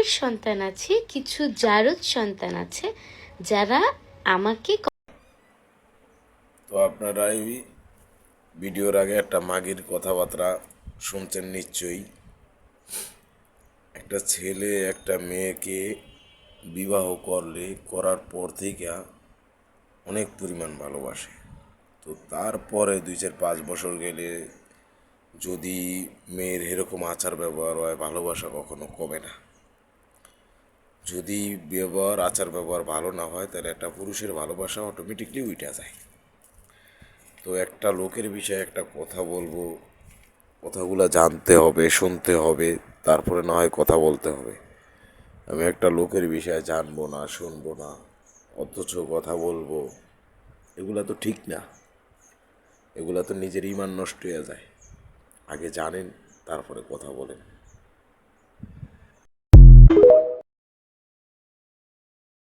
নূরের সন্তান আছে, কিছু জারদ সন্তান আছে যারা আমাকে তো আপনারা এই ভিডিওর আগে একটা মাগির কথাবার্তা শুনছেন নিশ্চয়ই। একটা ছেলে একটা মেয়েকে বিবাহ করার পর থেকে অনেক পরিমাণ ভালোবাসে। তো তারপরে 2-4-5 বছর গেলে যদি মেয়ের এরকম আচার ব্যবহার হয়, ভালোবাসা কখনো কমে না। যদি আচার ব্যবহার ভালো না হয়, তাহলে একটা পুরুষের ভালোবাসা অটোমেটিকলি উঠে যায়। তো একটা লোকের বিষয়ে একটা কথা বলবো, কথাগুলো জানতে হবে, শুনতে হবে, তারপরে না হয় কথা বলতে হবে। আমি একটা লোকের বিষয়ে জানবো না, শুনবো না, অথচ কথা বলবো, এগুলা তো ঠিক না। এগুলা তো নিজের ইমান নষ্ট হয়ে যায়। আগে জানেন, তারপরে কথা বলেন।